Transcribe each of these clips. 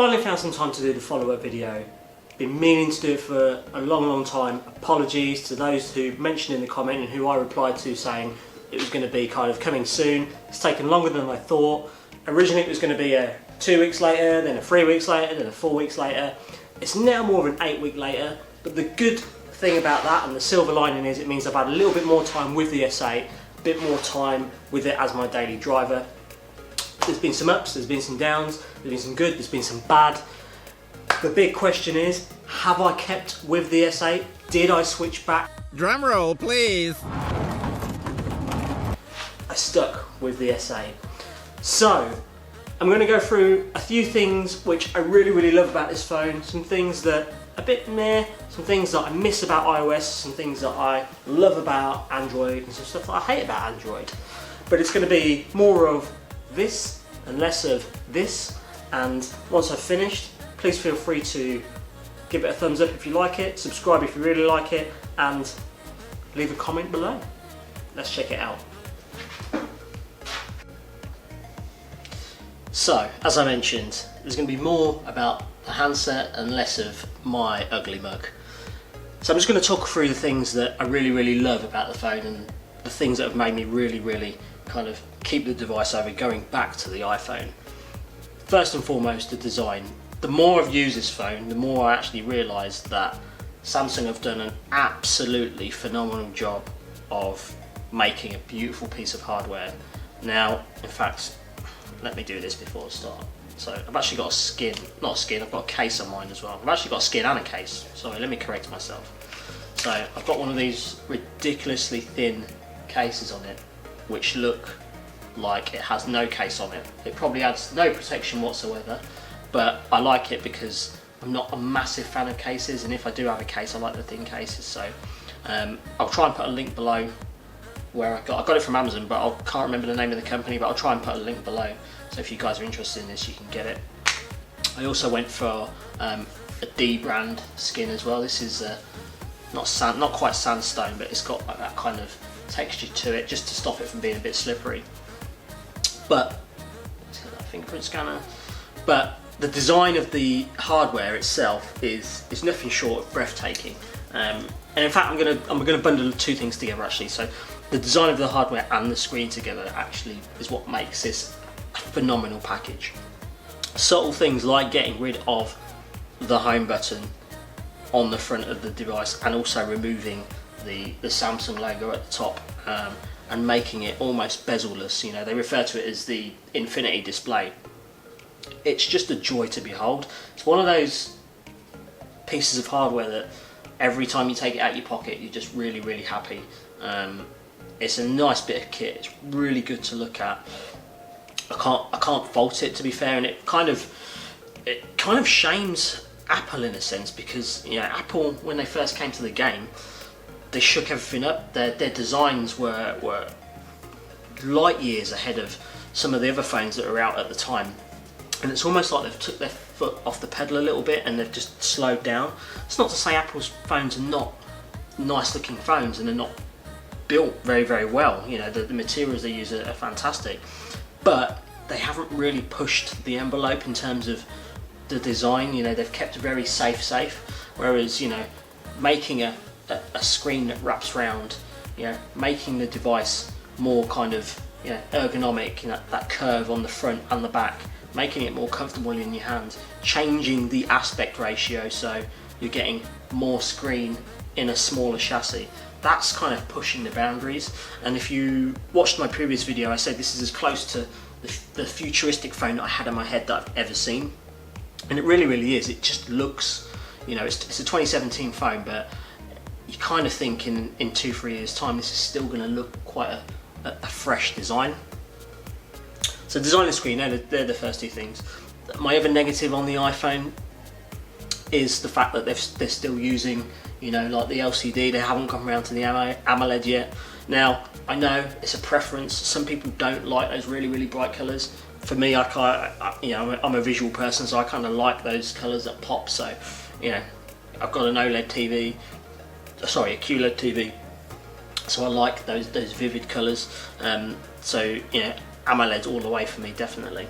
finally found some time to do the follow-up video. Been meaning to do it for a long time. Apologies to those who mentioned in the comment and who I replied to saying it was going to be kind of coming soon. It's taken longer than I thought. Originally it was going to be a 2 weeks later, then a 3 weeks later, then a 4 weeks later. It's now more of an 8 week later, but the good thing about that and the silver lining is it means I've had a little bit more time with the S8, a bit more time with it as my daily driver. There's been some ups, there's been some downs, there's been some good, there's been some bad. The big question is, have I kept with the S8? Did I switch back? Drum roll, please. I stuck with the S8. So, I'm going to go through a few things which I really love about this phone, some things that are a bit meh, some things that I miss about iOS, some things that I love about Android, and some stuff that I hate about Android. But it's going to be more of this and less of this, and once I've finished, please feel free to give it a thumbs up if you like it, subscribe if you really like it, and leave a comment below. Let's check it out. So, as I mentioned, there's going to be more about the handset and less of my ugly mug. So I'm just going to talk through the things that I really love about the phone and the things that have made me really kind of keep the device over going back to the iPhone. First and foremost, the design. The more I've used this phone, the more I actually realised that Samsung have done an absolutely phenomenal job of making a beautiful piece of hardware. Now, in fact, let me do this before I start. So I've actually got a skin, not a skin, I've got a case on mine as well. I've actually got a skin and a case. Sorry, let me correct myself. So I've got one of these ridiculously thin cases on it, which look like it has no case on it. It probably adds no protection whatsoever, but I like it because I'm not a massive fan of cases, and if I do have a case, I like the thin cases. So I'll try and put a link below where I got it from Amazon, but I can't remember the name of the company, but I'll try and put a link below. So if you guys are interested in this, you can get it. I also went for a D brand skin as well. This is not quite sandstone, but it's got like that kind of texture to it, just to stop it from being a bit slippery. But let's get that fingerprint scanner. But the design of the hardware itself is nothing short of breathtaking. And in fact, I'm gonna bundle two things together actually. So the design of the hardware and the screen together actually is what makes this a phenomenal package. Subtle things like getting rid of the home button on the front of the device and also removing the Samsung logo at the top and making it almost bezel-less. You know, they refer to it as the infinity display. It's just a joy to behold. It's one of those pieces of hardware that every time you take it out of your pocket, you're just really happy. It's a nice bit of kit. It's really good to look at. I can't fault it, to be fair, and it kind of shames Apple in a sense, because you know, Apple, when they first came to the game, they shook everything up. Their designs were light years ahead of some of the other phones that were out at the time, and it's almost like they've took their foot off the pedal a little bit and they've just slowed down. It's not to say Apple's phones are not nice looking phones and they're not built very well. You know, the materials they use are fantastic, but they haven't really pushed the envelope in terms of the design. You know, they've kept it very safe, whereas, you know, making a screen that wraps round, you know, making the device more kind of, you know, ergonomic, you know, that curve on the front and the back, making it more comfortable in your hand, changing the aspect ratio so you're getting more screen in a smaller chassis. That's kind of pushing the boundaries. And if you watched my previous video, I said this is as close to the futuristic phone that I had in my head that I've ever seen, and it really is. It just looks, you know, it's a 2017 phone, but you kind of think in 2-3 years time this is still going to look quite a fresh design. So design and screen, they're the first two things. My other negative on the iPhone is the fact that they're still using, you know, like the LCD. They haven't come around to the AMOLED yet. Now, I know it's a preference. Some people don't like those really bright colours. For me, you know, I'm a visual person, so I kind of like those colours that pop. So, you know, I've got an OLED TV, sorry, a QLED TV, so I like those vivid colours. So, you know, AMOLED's all the way for me, definitely.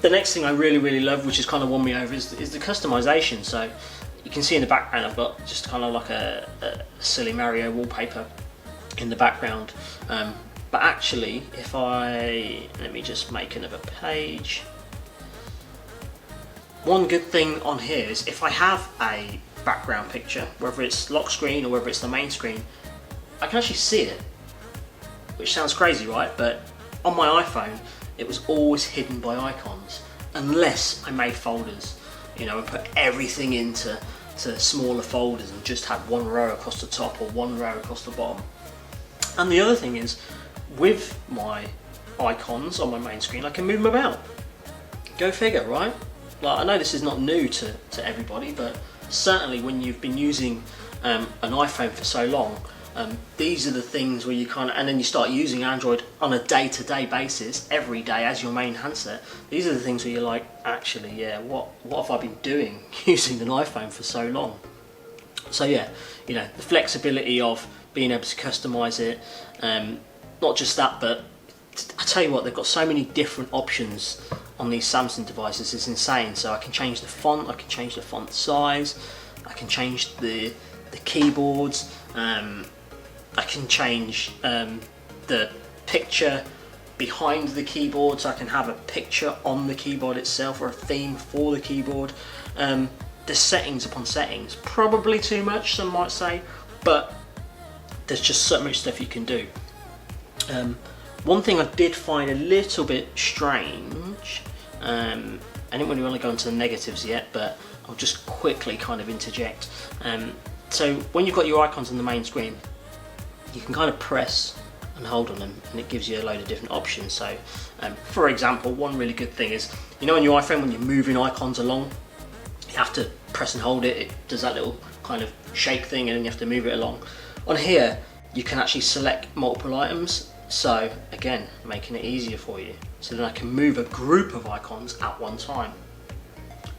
The next thing I really love, which has kind of won me over, is the customization. So you can see in the background I've got just kind of like a silly Mario wallpaper in the background. But actually, if let me just make another page. One good thing on here is if I have a background picture, whether it's lock screen or whether it's the main screen, I can actually see it, which sounds crazy, right? But on my iPhone, it was always hidden by icons, unless I made folders, you know, and put everything into smaller folders and just had one row across the top or one row across the bottom. And the other thing is, with my icons on my main screen, I can move them about. Go figure, right? Like, I know this is not new to everybody, but certainly when you've been using an iPhone for so long, these are the things where you kind of, and then you start using Android on a day-to-day basis, every day as your main handset. These are the things where you're like, actually, yeah, what have I been doing using an iPhone for so long? So yeah, you know, the flexibility of being able to customize it, not just that, but I tell you what, they've got so many different options on these Samsung devices. It's insane. So I can change the font, I can change the font size, I can change the keyboards, I can change the picture behind the keyboard, so I can have a picture on the keyboard itself or a theme for the keyboard. There's settings upon settings, probably too much, some might say, but there's just so much stuff you can do. One thing I did find a little bit strange, I didn't really want to go into the negatives yet, but I'll just quickly kind of interject. So when you've got your icons on the main screen, you can kind of press and hold on them, and it gives you a load of different options. So for example, one really good thing is, you know, on your iPhone when you're moving icons along, you have to press and hold it, it does that little kind of shake thing, and then you have to move it along. On here you can actually select multiple items, so again, making it easier for you. So then I can move a group of icons at one time.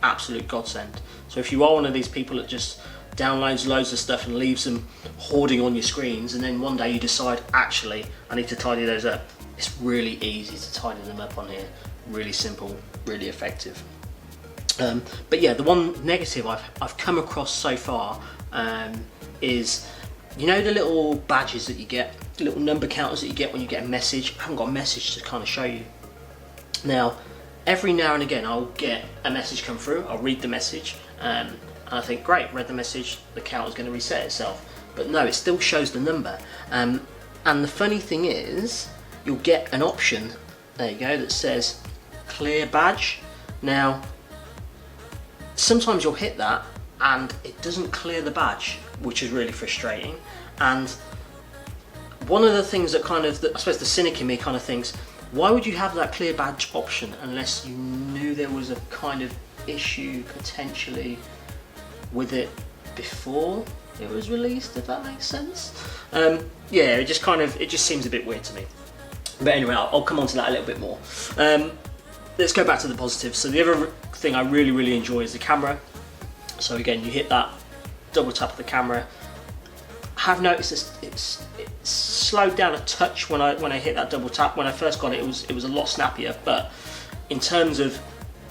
Absolute godsend. So if you are one of these people that just downloads loads of stuff and leaves them hoarding on your screens, and then one day you decide, actually, I need to tidy those up, it's really easy to tidy them up on here. Really simple, really effective. But yeah, the one negative I've come across so far is, you know, the little badges that you get, the little number counters that you get when you get a message. I haven't got a message to kind of show you. Now, every now and again I'll get a message come through, I'll read the message, and I think, great, read the message, the counter's going to reset itself. But no, it still shows the number. And the funny thing is, you'll get an option, there you go, that says clear badge. Now, sometimes you'll hit that and it doesn't clear the badge, which is really frustrating. And one of the things that kind of, I suppose the cynic in me kind of thinks, why would you have that clear badge option unless you knew there was a kind of issue potentially with it before it was released, if that makes sense? Yeah, it just seems a bit weird to me. But anyway, I'll come on to that a little bit more. Let's go back to the positives. So the other thing I really enjoy is the camera. So again, you hit that, double tap the camera. I have noticed it's slowed down a touch when I hit that double tap. When I first got it, it was a lot snappier, but in terms of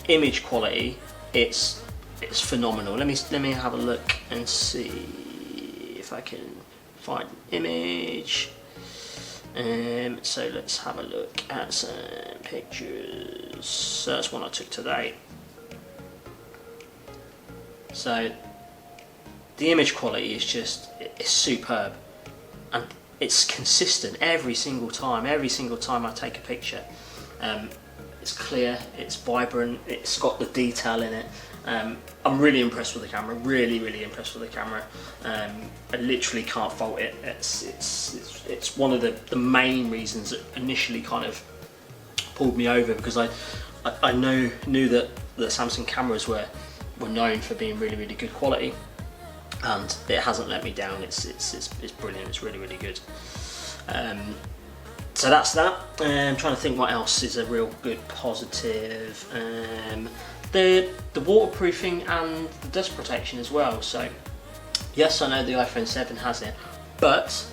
image quality, it's phenomenal. Let me have a look and see if I can find an image. So let's have a look at some pictures. So that's one I took today. So the image quality is it's superb, and it's consistent every single time I take a picture. It's clear, it's vibrant, it's got the detail in it. I'm really impressed with the camera, really impressed with the camera. I literally can't fault it. It's one of the main reasons that initially kind of pulled me over, because I knew that the Samsung cameras were known for being really good quality, and it hasn't let me down. It's brilliant. It's really good. So that's that. I'm trying to think what else is a real good positive. The waterproofing and the dust protection as well. So yes, I know the iPhone 7 has it, but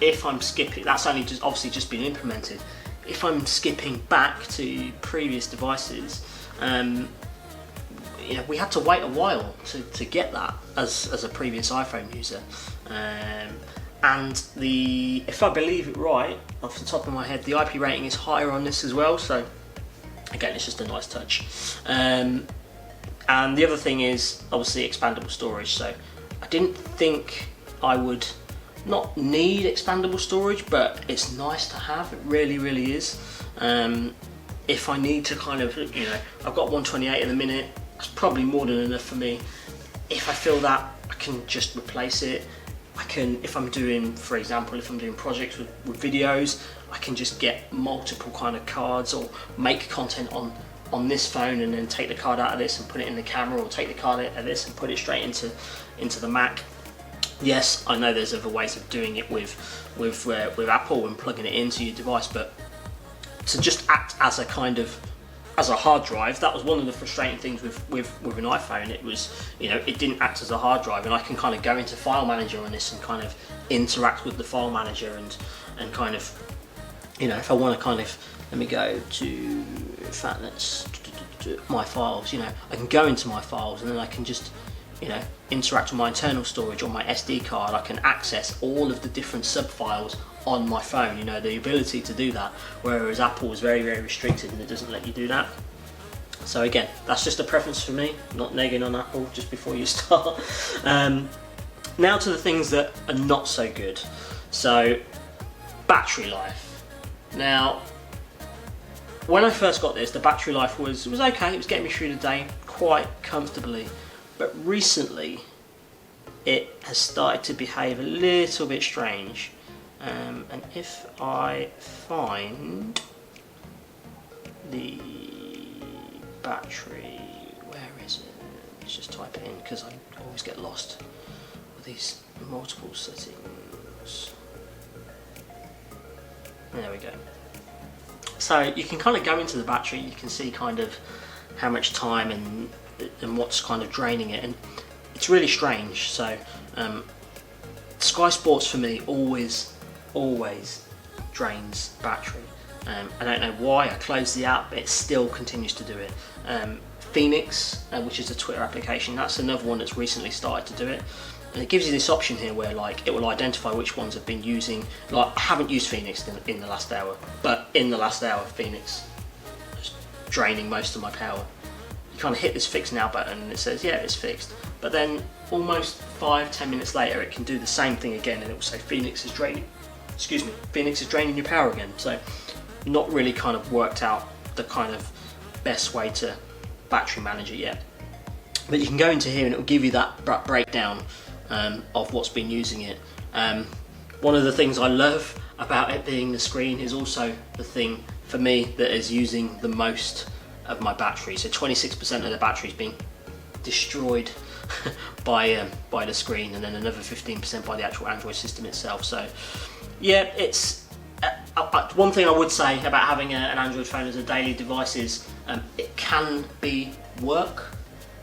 if I'm skipping, that's only obviously just been implemented. If I'm skipping back to previous devices, You know, we had to wait a while to get that as a previous iPhone user. And if I believe it right, off the top of my head, the IP rating is higher on this as well. So again, it's just a nice touch. And the other thing is obviously expandable storage. So I didn't think I would not need expandable storage, but it's nice to have. It really, really is. If I need to kind of, you know, I've got 128 at the minute. That's probably more than enough for me. If I feel that, I can just replace it. I can, if I'm doing, for example, if I'm doing projects with videos, I can just get multiple kind of cards or make content on this phone and then take the card out of this and put it in the camera, or take the card out of this and put it straight into the Mac. Yes, I know there's other ways of doing it with Apple and plugging it into your device, but to just act as a kind of as a hard drive, that was one of the frustrating things with an iPhone. It was, you know, it didn't act as a hard drive, and I can kind of go into File Manager on this and kind of interact with the File Manager and kind of, you know, if I want to kind of, let me go to, in fact, let's my files, you know, I can go into my files and then I can just, you know, interact with my internal storage or my SD card. I can access all of the different sub files on my phone, you know, the ability to do that, whereas Apple is very, very restricted and it doesn't let you do that. So again, that's just a preference for me, not negging on Apple just before you start. Now to the things that are not so good. So battery life. Now, when I first got this, the battery life was okay, it was getting me through the day quite comfortably, but recently it has started to behave a little bit strange. And if I find the battery, where is it? Let's just type it in, because I always get lost with these multiple settings. There we go. So you can kind of go into the battery, you can see kind of how much time and what's kind of draining it, and it's really strange. So Sky Sports for me always drains battery. I don't know why. I closed the app, it still continues to do it. Phoenix, which is a Twitter application, that's another one that's recently started to do it, and it gives you this option here where like it will identify which ones have been using. Like I haven't used Phoenix in the last hour, but in the last hour Phoenix is draining most of my power. You kind of hit this fix now button and it says yeah, it's fixed, but then almost 5-10 minutes later it can do the same thing again and it will say Phoenix is draining your power again. So not really kind of worked out the kind of best way to battery manage it yet, but you can go into here and it will give you that breakdown of what's been using it. One of the things I love about it being the screen is also the thing for me that is using the most of my battery. So 26% of the battery is being destroyed by the screen, and then another 15% by the actual Android system itself. So yeah, it's one thing I would say about having an Android phone as a daily device is it can be work,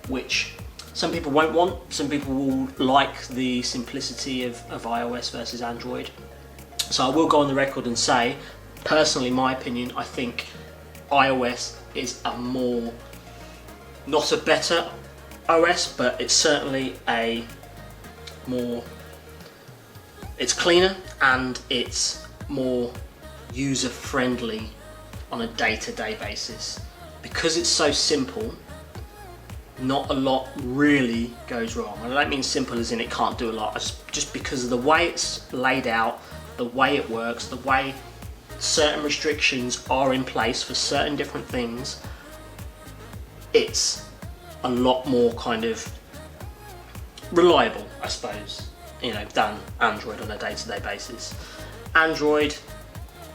which some people won't want. Some people will like the simplicity of iOS versus Android. So I will go on the record and say, personally, my opinion, I think iOS is a more, not a better OS, but it's certainly a more, it's cleaner and it's more user friendly on a day-to-day basis. Because it's so simple, not a lot really goes wrong. I don't mean simple as in it can't do a lot, it's just because of the way it's laid out, the way it works, the way certain restrictions are in place for certain different things, it's a lot more kind of reliable, I suppose, you know, than Android on a day-to-day basis. Android,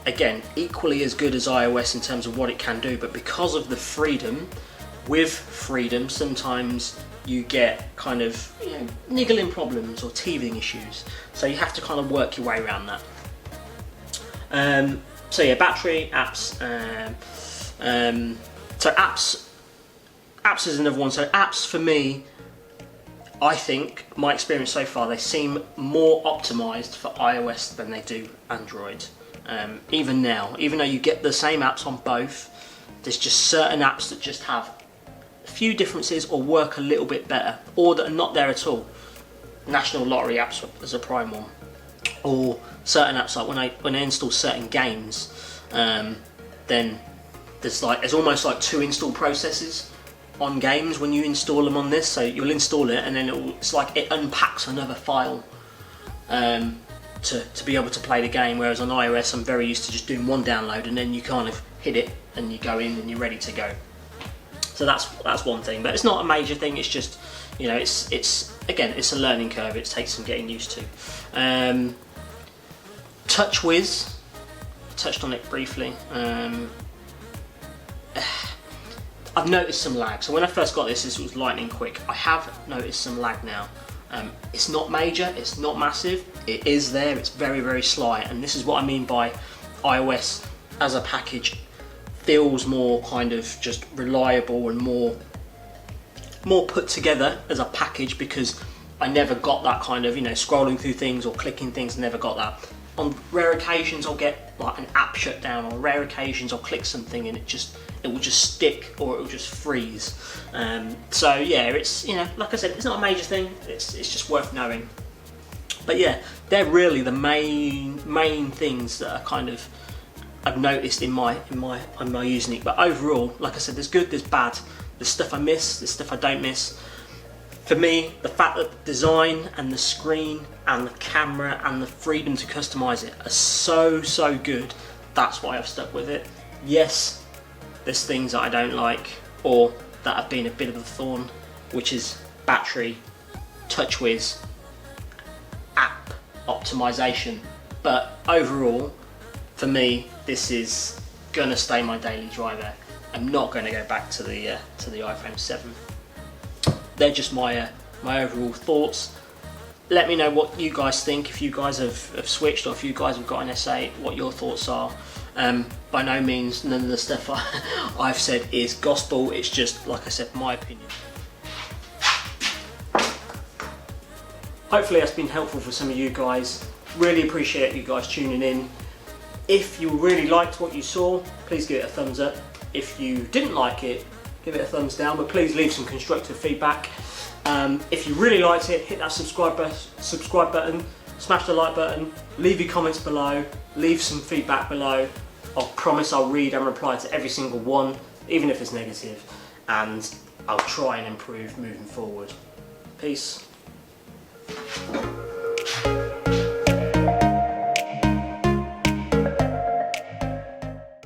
again, equally as good as iOS in terms of what it can do, but because of the freedom, with freedom sometimes you get kind of, you know, niggling problems or teething issues, so you have to kind of work your way around that. So yeah, battery, apps. So apps is another one. So apps for me, I think my experience so far, they seem more optimized for iOS than they do Android. Even now, even though you get the same apps on both, there's just certain apps that just have a few differences or work a little bit better, or that are not there at all. National Lottery apps as a prime one, or certain apps like when I install certain games, then there's almost like 2 install processes on games when you install them on this. So you'll install it and then it's like it unpacks another file to be able to play the game, whereas on iOS I'm very used to just doing one download and then you kind of hit it and you go in and you're ready to go. So that's one thing, but it's not a major thing. It's just, you know, it's again, it's a learning curve. It takes some getting used to. TouchWiz, touched on it briefly. I've noticed some lag. So when I first got this was lightning quick. I have noticed some lag now. It's not major, it's not massive. It is there, it's very, very slight. And this is what I mean by iOS as a package feels more kind of just reliable and more put together as a package, because I never got that kind of, you know, scrolling through things or clicking things, never got that. On rare occasions I'll get like an app shutdown, or rare occasions I'll click something and it will just stick or it will just freeze. So yeah, it's, you know, like I said, it's not a major thing, it's just worth knowing. But yeah, they're really the main things that are kind of I've noticed in my using it. But overall, like I said, there's good, there's bad, there's stuff I miss, there's stuff I don't miss. For me, the fact that the design and the screen and the camera and the freedom to customize it are so good, that's why I've stuck with it. Yes, there's things that I don't like or that have been a bit of a thorn, which is battery, TouchWiz, app optimization. But overall, for me, this is gonna stay my daily driver. I'm not going to go back to the iPhone 7. They're just my overall thoughts. Let me know what you guys think, if you guys have switched or if you guys have got an S8, what your thoughts are. By no means, none of the stuff I've said is gospel, it's just, like I said, my opinion. Hopefully that's been helpful for some of you guys. Really appreciate you guys tuning in. If you really liked what you saw, please give it a thumbs up. If you didn't like it, give it a thumbs down, but please leave some constructive feedback. If you really liked it, hit that subscribe button, smash the like button, leave your comments below, leave some feedback below. I promise I'll read and reply to every single one, even if it's negative, and I'll try and improve moving forward. Peace.